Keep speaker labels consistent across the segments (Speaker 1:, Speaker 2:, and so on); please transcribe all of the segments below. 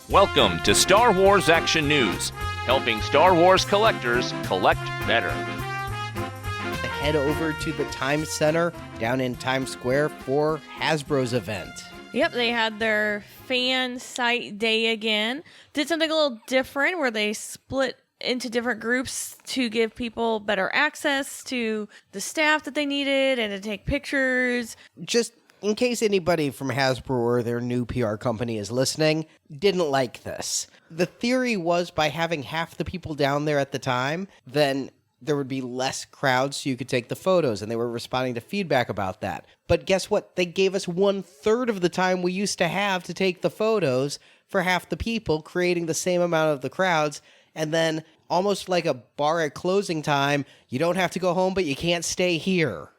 Speaker 1: Welcome to Star Wars Action News, helping Star Wars collectors collect better.
Speaker 2: Head over to the Times Center down in Times Square for Hasbro's event.
Speaker 3: Yep, they had their fan site day again. Did something a little different where they split into different groups to give people better access to the staff that they needed and to take pictures.
Speaker 2: Just in case anybody from Hasbro or their new PR company is listening, didn't like this. The theory was by having half the people down there at the time, then there would be less crowds so you could take the photos, and they were responding to feedback about that. But guess what? They gave us 1/3 of the time we used to have to take the photos for half the people, creating the same amount of the crowds, and then almost like a bar at closing time, you don't have to go home, but you can't stay here.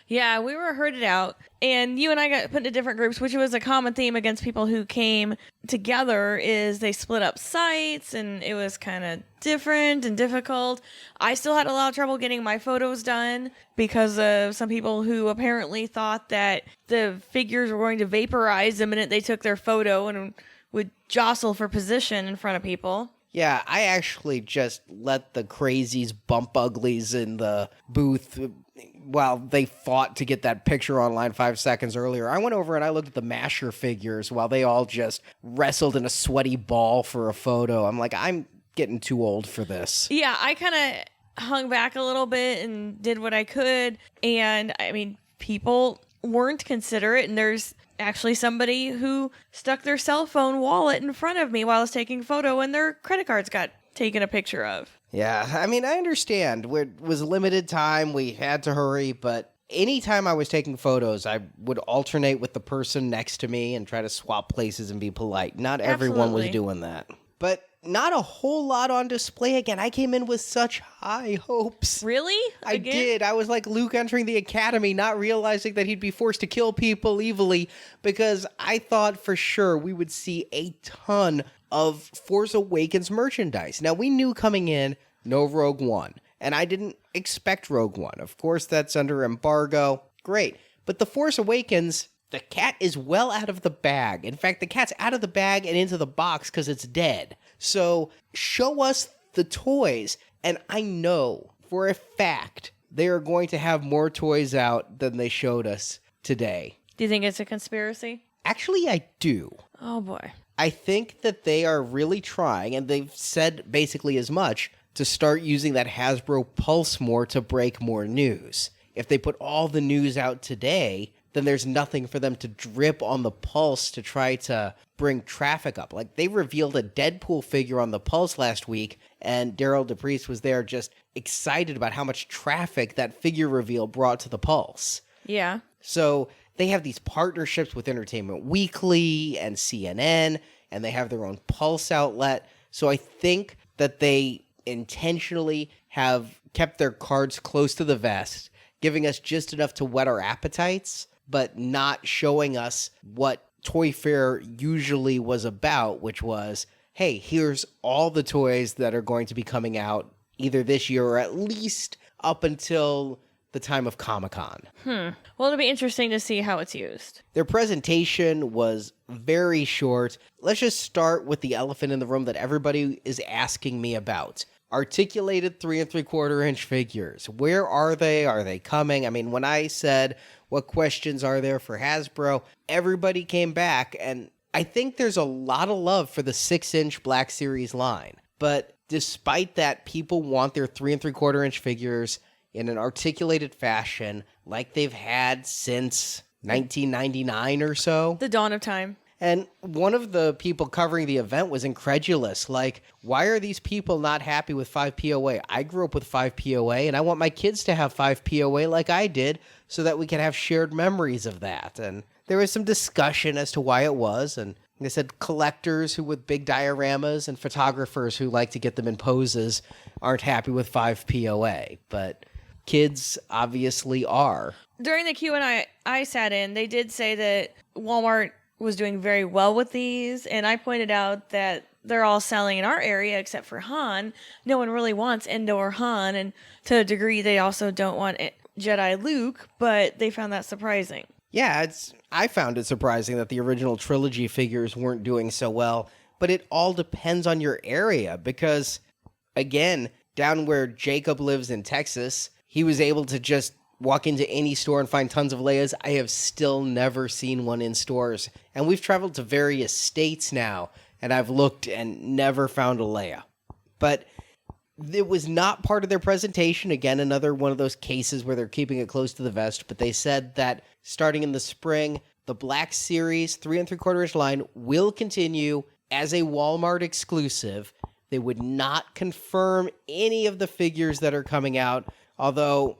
Speaker 3: Yeah, we were herded out, and you and I got put into different groups, which was a common theme against people who came together, is they split up sites, and it was kind of different and difficult. I still had a lot of trouble getting my photos done because of some people who apparently thought that the figures were going to vaporize the minute they took their photo and would jostle for position in front of people.
Speaker 2: Yeah, I actually just let the crazies bump uglies in the booth while they fought to get that picture online 5 seconds earlier. I went over and I looked at the Masher figures while they all just wrestled in a sweaty ball for a photo. I'm like, I'm getting too old for this.
Speaker 3: Yeah, I kind of hung back a little bit and did what I could. And I mean, people weren't considerate, and there's actually somebody who stuck their cell phone wallet in front of me while I was taking a photo, and their credit cards got taken a picture of.
Speaker 2: Yeah, I mean, I understand. It was limited time. We had to hurry, but anytime I was taking photos, I would alternate with the person next to me and try to swap places and be polite. Not everyone was doing that. But not a whole lot on display again. I came in with such high hopes.
Speaker 3: Really?
Speaker 2: I did. I was like Luke entering the academy, not realizing that he'd be forced to kill people evilly, because I thought for sure we would see a ton of Force Awakens merchandise. Now, we knew coming in, no Rogue One, and I didn't expect Rogue One. Of course, that's under embargo. Great. But the Force Awakens, the cat is well out of the bag. In fact, the cat's out of the bag and into the box because it's dead. So show us the toys, and I know for a fact they are going to have more toys out than they showed us today.
Speaker 3: Do you think it's a conspiracy?
Speaker 2: Actually, I do.
Speaker 3: Oh, boy.
Speaker 2: I think that they are really trying, and they've said basically as much, to start using that Hasbro Pulse more to break more news. If they put all the news out today, then there's nothing for them to drip on the Pulse to try to bring traffic up. Like, they revealed a Deadpool figure on the Pulse last week, and Daryl DePriest was there just excited about how much traffic that figure reveal brought to the Pulse.
Speaker 3: Yeah.
Speaker 2: So they have these partnerships with Entertainment Weekly and CNN, and they have their own Pulse outlet. So I think that they intentionally have kept their cards close to the vest, giving us just enough to whet our appetites, but not showing us what Toyfair usually was about, which was, hey, here's all the toys that are going to be coming out either this year or at least up until the time of Comic-Con.
Speaker 3: Well, it'll be interesting to see how it's used.
Speaker 2: Their presentation was very short. Let's just start with the elephant in the room that everybody is asking me about. Articulated 3 3/4 inch figures. Where are they? Are they coming? I mean, when I said, what questions are there for Hasbro? Everybody came back, and I think there's a lot of love for the 6-inch Black Series line. But despite that, people want their 3 3/4 inch figures in an articulated fashion like they've had since 1999 or so.
Speaker 3: The dawn of time.
Speaker 2: And one of the people covering the event was incredulous. Like, why are these people not happy with 5POA? I grew up with 5POA, and I want my kids to have 5POA like I did so that we can have shared memories of that. And there was some discussion as to why it was. And they said collectors who with big dioramas and photographers who like to get them in poses aren't happy with 5POA. But kids obviously are.
Speaker 3: During the Q&A I sat in, they did say that Walmart was doing very well with these, and I pointed out that they're all selling in our area except for Han. No one really wants Endor Han, and to a degree they also don't want Jedi Luke, but they found that surprising.
Speaker 2: Yeah, I found it surprising that the original trilogy figures weren't doing so well, but it all depends on your area because, again, down where Jacob lives in Texas, he was able to just walk into any store and find tons of Leias. I have still never seen one in stores. And we've traveled to various states now, and I've looked and never found a Leia. But it was not part of their presentation. Again, another one of those cases where they're keeping it close to the vest. But they said that starting in the spring, the Black Series 3 3/4 inch line will continue as a Walmart exclusive. They would not confirm any of the figures that are coming out, although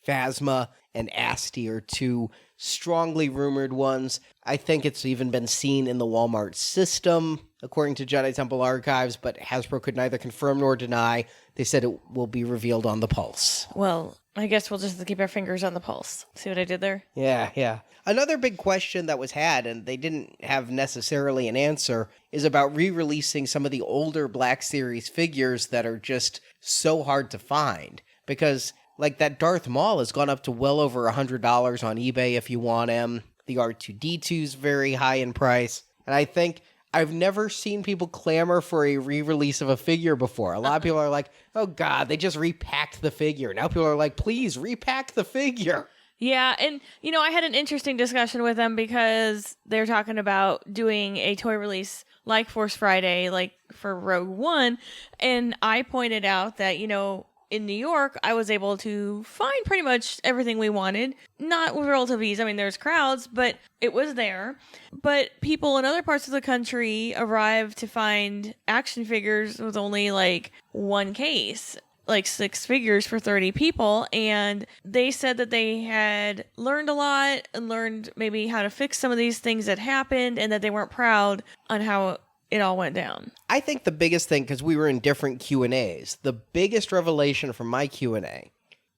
Speaker 2: Phasma and Asti are two strongly rumored ones. I think it's even been seen in the Walmart system, according to Jedi Temple Archives, but Hasbro could neither confirm nor deny. They said it will be revealed on the Pulse.
Speaker 3: Well, I guess we'll just keep our fingers on the pulse. See what I did there?
Speaker 2: Yeah. Another big question that was had, and they didn't have necessarily an answer, is about re-releasing some of the older Black Series figures that are just so hard to find. Because, like, that Darth Maul has gone up to well over $100 on eBay if you want him. The R2-D2 is very high in price. And I think I've never seen people clamor for a re-release of a figure before. A lot of people are like, oh God, they just repacked the figure. Now people are like, please repack the figure.
Speaker 3: Yeah, and, I had an interesting discussion with them because they're talking about doing a toy release like Force Friday, like for Rogue One, and I pointed out that, in New York, I was able to find pretty much everything we wanted. Not with relative ease. I mean, there's crowds, but it was there. But people in other parts of the country arrived to find action figures with only like one case, like 6 figures for 30 people. And they said that they had learned a lot and learned maybe how to fix some of these things that happened and that they weren't proud on how it all went down.
Speaker 2: I think the biggest thing, because we were in different Q&As, the biggest revelation from my Q&A,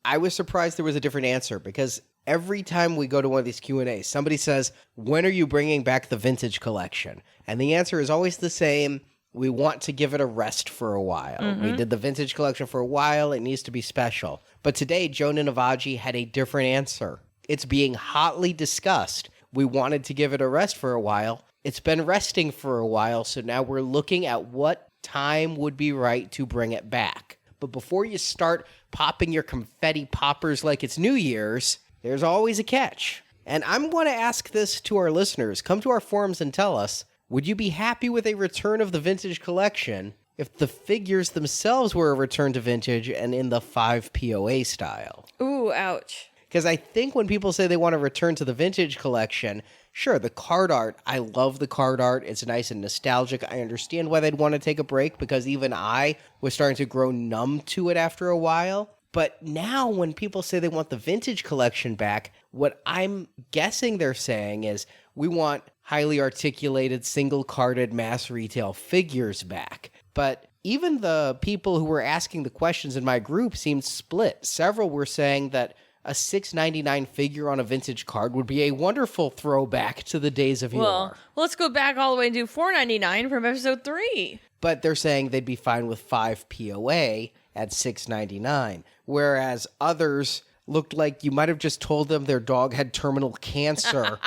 Speaker 2: I was surprised there was a different answer, because every time we go to one of these Q&As, somebody says, when are you bringing back the vintage collection? And the answer is always the same. We want to give it a rest for a while. Mm-hmm. We did the vintage collection for a while. It needs to be special. But today, Joe Ninavaji had a different answer. It's being hotly discussed. We wanted to give it a rest for a while. It's been resting for a while, so now we're looking at what time would be right to bring it back. But before you start popping your confetti poppers like it's New Year's, there's always a catch. And I'm going to ask this to our listeners. Come to our forums and tell us, would you be happy with a return of the vintage collection if the figures themselves were a return to vintage and in the 5 POA style?
Speaker 3: Ooh, ouch.
Speaker 2: Because I think when people say they want to return to the vintage collection, sure, the card art, I love the card art. It's nice and nostalgic. I understand why they'd want to take a break, because even I was starting to grow numb to it after a while. But now when people say they want the vintage collection back, what I'm guessing they're saying is we want highly articulated, single-carded mass retail figures back. But even the people who were asking the questions in my group seemed split. Several were saying that a $6.99 figure on a vintage card would be a wonderful throwback to the days of yore.
Speaker 3: Well, let's go back all the way and do $4.99 from episode 3.
Speaker 2: But they're saying they'd be fine with 5 POA at $6.99, whereas others looked like you might have just told them their dog had terminal cancer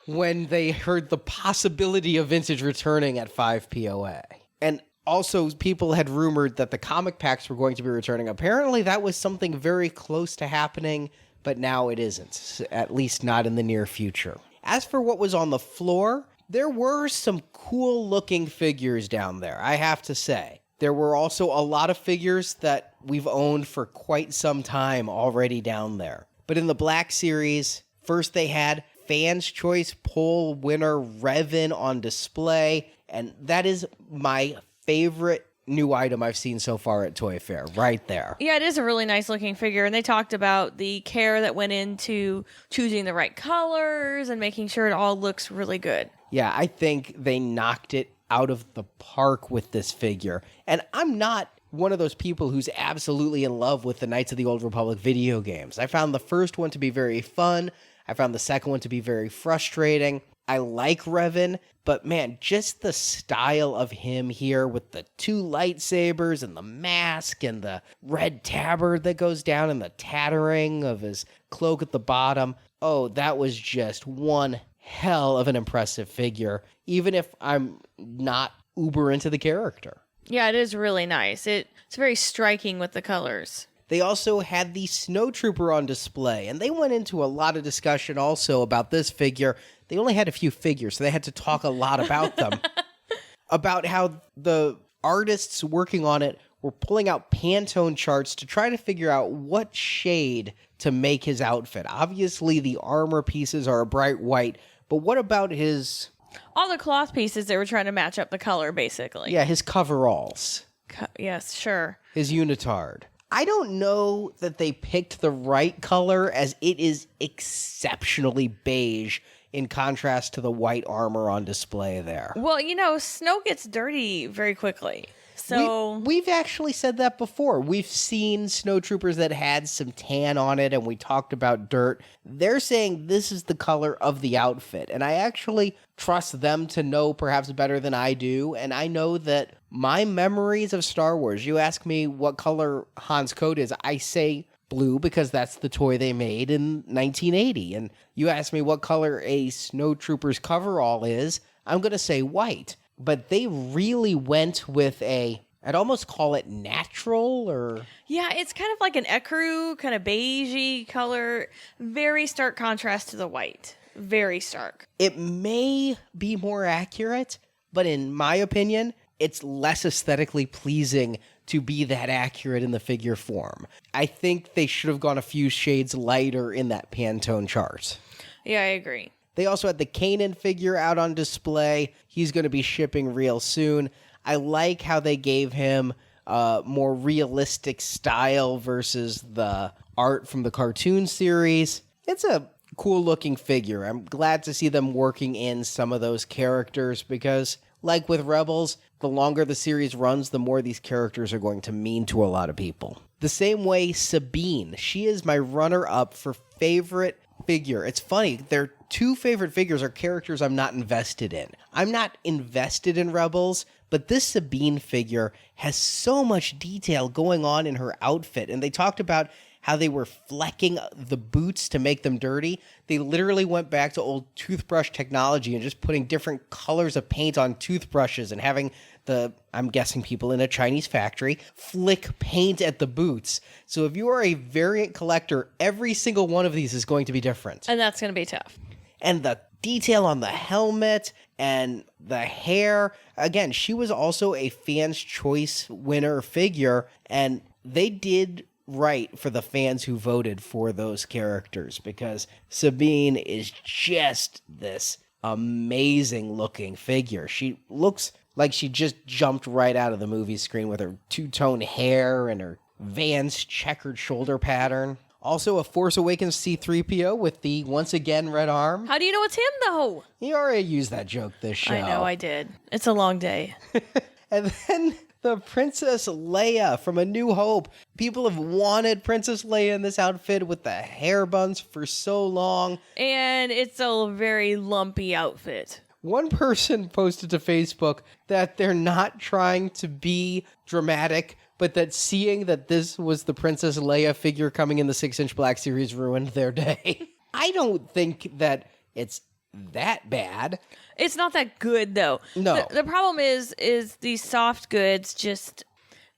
Speaker 2: when they heard the possibility of vintage returning at 5 POA. And also, people had rumored that the comic packs were going to be returning. Apparently, that was something very close to happening, but now it isn't, at least not in the near future. As for what was on the floor, there were some cool-looking figures down there, I have to say. There were also a lot of figures that we've owned for quite some time already down there. But in the Black Series, first they had Fans' Choice Poll winner Revan on display, and that is my favorite new item I've seen so far at Toyfair, right there.
Speaker 3: Yeah, it is a really nice looking figure, and they talked about the care that went into choosing the right colors and making sure it all looks really good.
Speaker 2: Yeah, I think they knocked it out of the park with this figure. And I'm not one of those people who's absolutely in love with the Knights of the Old Republic video games. I found the first one to be very fun. I found the second one to be very frustrating. I like Revan, but man, just the style of him here with the 2 lightsabers and the mask and the red tabard that goes down and the tattering of his cloak at the bottom. Oh, that was just one hell of an impressive figure, even if I'm not uber into the character.
Speaker 3: Yeah, it is really nice. It's very striking with the colors.
Speaker 2: They also had the Snowtrooper on display, and they went into a lot of discussion also about this figure. They only had a few figures, so they had to talk a lot about them. About how the artists working on it were pulling out Pantone charts to try to figure out what shade to make his outfit. Obviously, the armor pieces are a bright white, but what about his...
Speaker 3: All the cloth pieces, they were trying to match up the color, basically.
Speaker 2: Yeah, his coveralls.
Speaker 3: Yes, sure.
Speaker 2: His unitard. I don't know that they picked the right color, as it is exceptionally beige in contrast to the white armor on display there.
Speaker 3: Well, snow gets dirty very quickly. So
Speaker 2: we've actually said that before. We've seen snowtroopers that had some tan on it, and we talked about dirt. They're saying this is the color of the outfit, and I actually trust them to know perhaps better than I do, and I know that my memories of Star Wars, you ask me what color Han's coat is, I say blue because that's the toy they made in 1980, and you ask me what color a snowtrooper's coverall is, I'm going to say white. But they really went with I'd almost call it natural, or...
Speaker 3: Yeah, it's kind of like an ecru, kind of beigey color. Very stark contrast to the white. Very stark.
Speaker 2: It may be more accurate, but in my opinion, it's less aesthetically pleasing to be that accurate in the figure form. I think they should have gone a few shades lighter in that Pantone chart.
Speaker 3: Yeah, I agree.
Speaker 2: They also had the Kanan figure out on display. He's going to be shipping real soon. I like how they gave him more realistic style versus the art from the cartoon series. It's a cool-looking figure. I'm glad to see them working in some of those characters because, like with Rebels, the longer the series runs, the more these characters are going to mean to a lot of people. The same way Sabine. She is my runner-up for favorite figure. It's funny, their two favorite figures are characters I'm not invested in. I'm not invested in Rebels, but this Sabine figure has so much detail going on in her outfit, and they talked about how they were flecking the boots to make them dirty. They literally went back to old toothbrush technology and just putting different colors of paint on toothbrushes and having I'm guessing people in a Chinese factory, flick paint at the boots. So if you are a variant collector, every single one of these is going to be different.
Speaker 3: And that's going to be tough.
Speaker 2: And the detail on the helmet and the hair. Again, she was also a Fan's Choice winner figure, and they did right for the fans who voted for those characters because Sabine is just this amazing looking figure. She looks like she just jumped right out of the movie screen with her two-tone hair and her Vans checkered shoulder pattern. Also, a Force Awakens C-3PO with the, once again, red arm.
Speaker 3: How do you know it's him, though?
Speaker 2: You already used that joke this show.
Speaker 3: I know, I did. It's a long day.
Speaker 2: And then the Princess Leia from A New Hope. People have wanted Princess Leia in this outfit with the hair buns for so long.
Speaker 3: And it's a very lumpy outfit.
Speaker 2: One person posted to Facebook that they're not trying to be dramatic, but that seeing that this was the Princess Leia figure coming in the 6-inch Black Series ruined their day. I don't think that it's that bad.
Speaker 3: It's not that good, though.
Speaker 2: No.
Speaker 3: The problem is these soft goods just...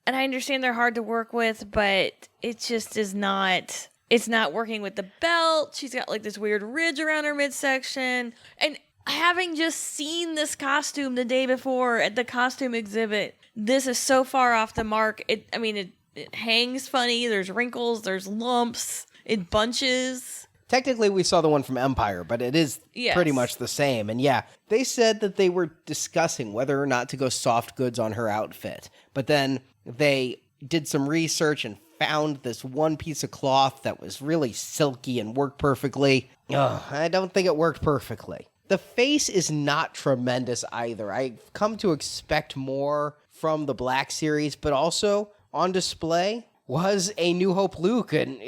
Speaker 3: And I understand they're hard to work with, but it just is not... It's not working with the belt. She's got like this weird ridge around her midsection. And having just seen this costume the day before at the costume exhibit, this is so far off the mark. It hangs funny. There's wrinkles. There's lumps. It bunches.
Speaker 2: Technically, we saw the one from Empire, but it is pretty much the same. And yeah, they said that they were discussing whether or not to go soft goods on her outfit. But then they did some research and found this one piece of cloth that was really silky and worked perfectly. I don't think it worked perfectly. The face is not tremendous either. I've come to expect more from the Black Series, but also on display was A New Hope Luke, and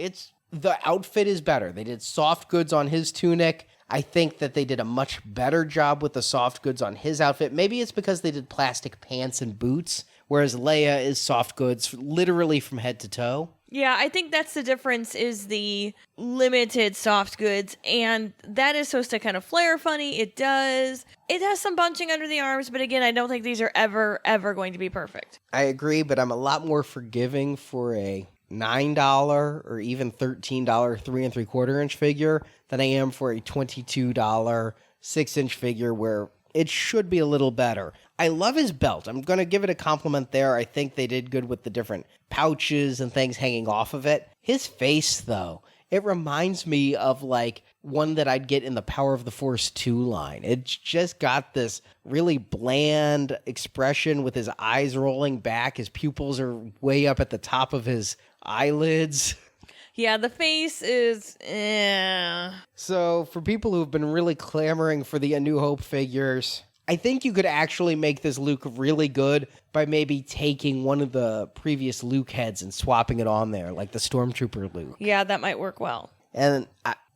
Speaker 2: the outfit is better. They did soft goods on his tunic. I think that they did a much better job with the soft goods on his outfit. Maybe it's because they did plastic pants and boots, whereas Leia is soft goods literally from head to toe.
Speaker 3: Yeah, I think that's the difference is the limited soft goods, and that is supposed to kind of flare funny. It does. It has some bunching under the arms, but again, I don't think these are ever going to be perfect.
Speaker 2: I agree, but I'm a lot more forgiving for a $9 or even $13 3 3/4 inch figure than I am for a $22 6-inch figure where it should be a little better. I love his belt. I'm going to give it a compliment there. I think they did good with the different pouches and things hanging off of it. His face, though, it reminds me of like one that I'd get in the Power of the Force 2 line. It's just got this really bland expression with his eyes rolling back. His pupils are way up at the top of his eyelids.
Speaker 3: Yeah, the face is...
Speaker 2: So for people who've been really clamoring for the A New Hope figures, I think you could actually make this Luke really good by maybe taking one of the previous Luke heads and swapping it on there, like the Stormtrooper Luke.
Speaker 3: Yeah, that might work well.
Speaker 2: And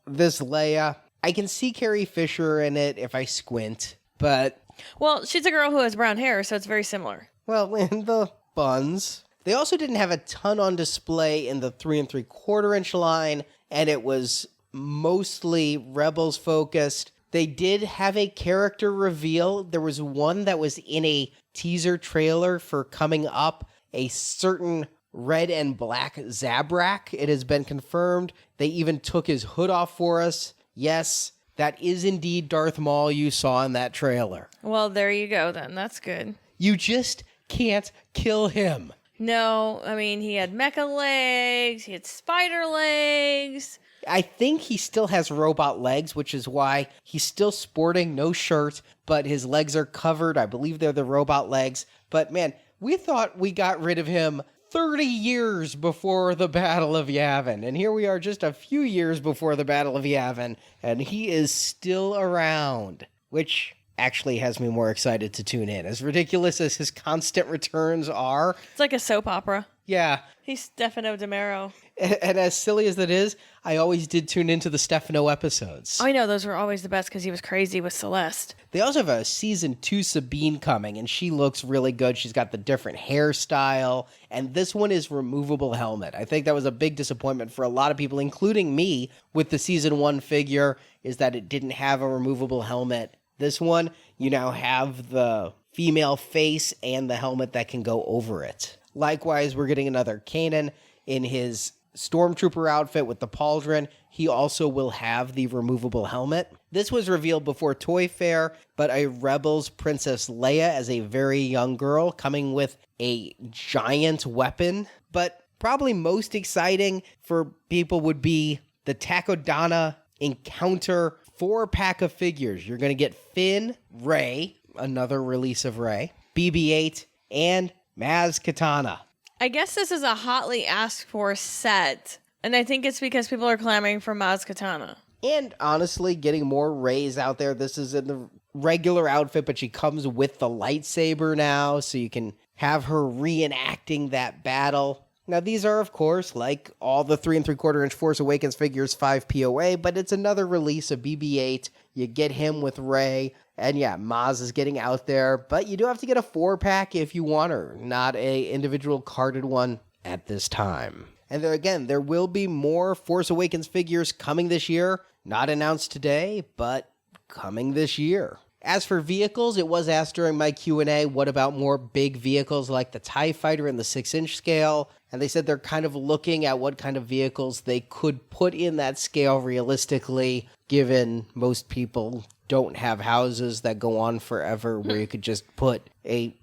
Speaker 2: this Leia, I can see Carrie Fisher in it if I squint, but...
Speaker 3: Well, she's a girl who has brown hair, so it's very similar.
Speaker 2: Well, in the buns. They also didn't have a ton on display in the 3 3/4 inch line, and it was mostly Rebels focused. They did have a character reveal. There was one that was in a teaser trailer for coming up, a certain red and black Zabrak. It has been confirmed. They even took his hood off for us. Yes, that is indeed Darth Maul you saw in that trailer.
Speaker 3: Well, there you go then. That's good.
Speaker 2: You just can't kill him.
Speaker 3: No, I mean, he had mecha legs, he had spider legs.
Speaker 2: I think he still has robot legs, which is why he's still sporting no shirt, but his legs are covered. I believe they're the robot legs. But man, we thought we got rid of him 30 years before the Battle of Yavin. And here we are just a few years before the Battle of Yavin, and he is still around, which actually has me more excited to tune in. As ridiculous as his constant returns are.
Speaker 3: It's like a soap opera.
Speaker 2: Yeah.
Speaker 3: He's Stefano DiMero.
Speaker 2: And as silly as that is, I always did tune into the Stefano episodes.
Speaker 3: Oh, I know. Those were always the best because he was crazy with Celeste.
Speaker 2: They also have a season 2 Sabine coming, and she looks really good. She's got the different hairstyle, and this one is removable helmet. I think that was a big disappointment for a lot of people, including me, with the season 1 figure, is that it didn't have a removable helmet. This one, you now have the female face and the helmet that can go over it. Likewise, we're getting another Kanan in his Stormtrooper outfit with the pauldron. He also will have the removable helmet. This was revealed before Toyfair, but a Rebels Princess Leia as a very young girl coming with a giant weapon. But probably most exciting for people would be the Takodana Encounter 4-pack of figures. You're going to get Finn, Rey, another release of Rey, BB-8, and Maz Katana.
Speaker 3: I guess this is a hotly asked for set, and I think it's because people are clamoring for Maz Katana.
Speaker 2: And honestly, getting more Reys out there. This is in the regular outfit, but she comes with the lightsaber now, so you can have her reenacting that battle. Now, these are, of course, like all the 3 3/4 inch Force Awakens figures, 5 POA, but it's another release of BB-8. You get him with Rey, and yeah, Maz is getting out there, but you do have to get a 4-pack if you want her, not a individual carded one at this time. And there again, there will be more Force Awakens figures coming this year, not announced today, but coming this year. As for vehicles, it was asked during my Q&A, what about more big vehicles like the TIE Fighter in the 6-inch scale? And they said they're kind of looking at what kind of vehicles they could put in that scale realistically, given most people don't have houses that go on forever where you could just put the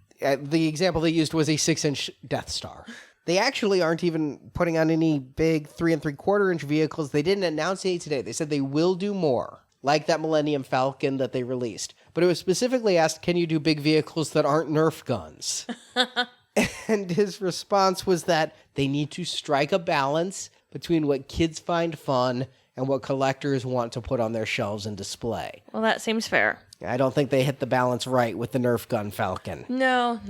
Speaker 2: example they used was a 6-inch Death Star. They actually aren't even putting on any big 3 3/4 inch vehicles. They didn't announce any today. They said they will do more, like that Millennium Falcon that they released. But it was specifically asked, can you do big vehicles that aren't Nerf guns? And his response was that they need to strike a balance between what kids find fun and what collectors want to put on their shelves and display.
Speaker 3: Well, that seems fair.
Speaker 2: I don't think they hit the balance right with the Nerf gun Falcon.
Speaker 3: No.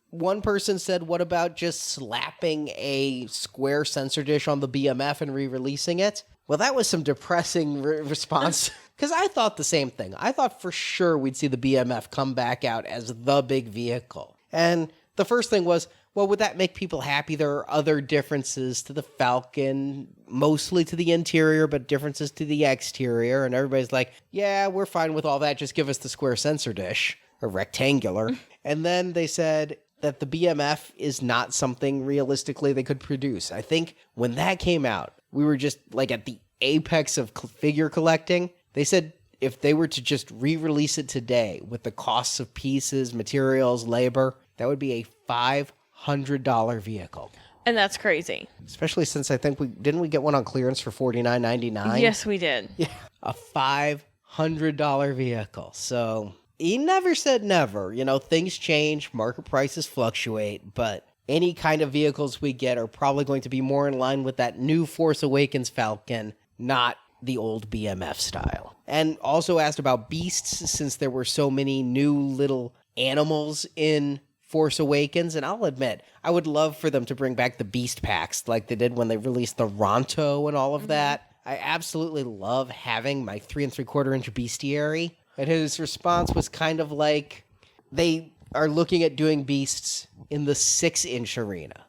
Speaker 2: One person said, what about just slapping a square sensor dish on the BMF and re-releasing it? Well, that was some depressing response Because I thought the same thing. I thought for sure we'd see the BMF come back out as the big vehicle. And the first thing was, well, would that make people happy? There are other differences to the Falcon, mostly to the interior, but differences to the exterior. And everybody's like, yeah, we're fine with all that. Just give us the square sensor dish, or rectangular. And then they said that the BMF is not something realistically they could produce. I think when that came out, we were just like at the apex of figure collecting. They said if they were to just re-release it today with the costs of pieces, materials, labor, that would be a $500 vehicle.
Speaker 3: And that's crazy.
Speaker 2: Especially since I think didn't we get one on clearance for $49.99?
Speaker 3: Yes, we did.
Speaker 2: Yeah, a $500 vehicle. So he never said never. You know, things change, market prices fluctuate, but any kind of vehicles we get are probably going to be more in line with that new Force Awakens Falcon, not the old BMF style. And also asked about beasts, since there were so many new little animals in Force Awakens. And I'll admit, I would love for them to bring back the beast packs like they did when they released the Ronto and all of that. I absolutely love having my 3 3/4 inch bestiary. And his response was kind of like, they are looking at doing beasts in the 6-inch arena.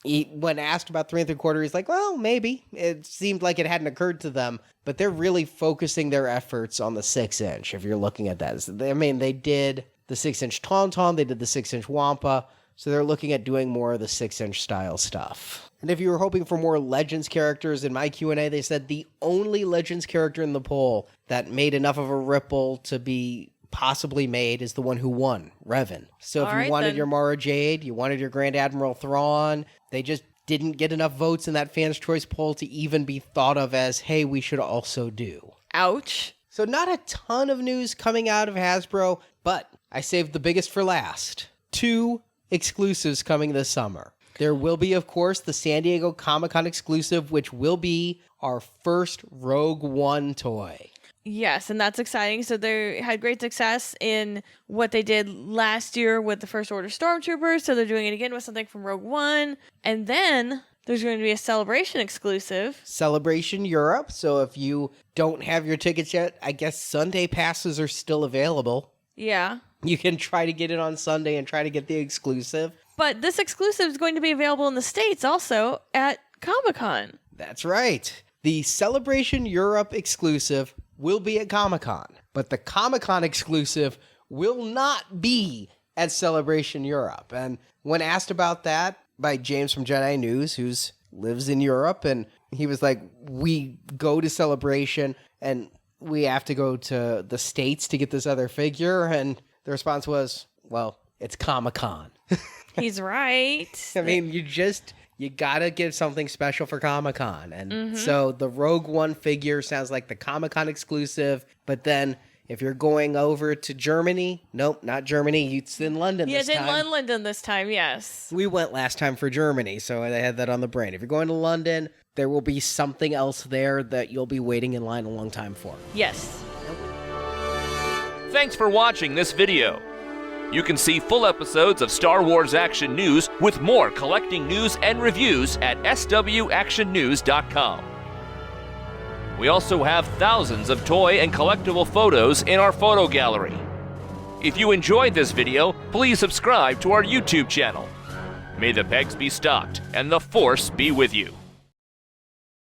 Speaker 2: When asked about 3 3/4, he's like, well, maybe. It seemed like it hadn't occurred to them, but they're really focusing their efforts on the 6-inch, if you're looking at that. I mean, they did the 6-inch Tauntaun, they did the 6-inch Wampa, so they're looking at doing more of the 6-inch style stuff. And if you were hoping for more Legends characters, in my Q&A, they said the only Legends character in the poll that made enough of a ripple to be possibly made is the one who won, Revan. So if you wanted your Mara Jade, you wanted your Grand Admiral Thrawn, they just didn't get enough votes in that Fans' Choice poll to even be thought of as, hey, we should also do.
Speaker 3: Ouch.
Speaker 2: So not a ton of news coming out of Hasbro, but I saved the biggest for last. 2 exclusives coming this summer. There will be, of course, the San Diego Comic-Con exclusive, which will be our first Rogue One toy.
Speaker 3: Yes, and that's exciting. So they had great success in what they did last year with the First Order Stormtroopers. So they're doing it again with something from Rogue One. And then there's going to be a Celebration exclusive.
Speaker 2: Celebration Europe. So if you don't have your tickets yet, I guess Sunday passes are still available.
Speaker 3: Yeah.
Speaker 2: You can try to get it on Sunday and try to get the exclusive.
Speaker 3: But this exclusive is going to be available in the States also at Comic-Con.
Speaker 2: That's right. The Celebration Europe exclusive will be at Comic-Con, but the Comic-Con exclusive will not be at Celebration Europe. And when asked about that by James from Jedi News, who lives in Europe, and he was like, we go to Celebration and we have to go to the States to get this other figure. And the response was, well, it's Comic-Con.
Speaker 3: He's right.
Speaker 2: I mean, you gotta give something special for Comic-Con. And so the Rogue One figure sounds like the Comic-Con exclusive, but then if you're going over to Germany, nope, not Germany, it's in London this time.
Speaker 3: Yeah, it's in London this time, yes.
Speaker 2: We went last time for Germany, so I had that on the brain. If you're going to London, there will be something else there that you'll be waiting in line a long time for.
Speaker 3: Yes.
Speaker 1: Thanks for watching this video. You can see full episodes of Star Wars Action News with more collecting news and reviews at swactionnews.com. We also have thousands of toy and collectible photos in our photo gallery. If you enjoyed this video, please subscribe to our YouTube channel. May the pegs be stocked and the Force be with you.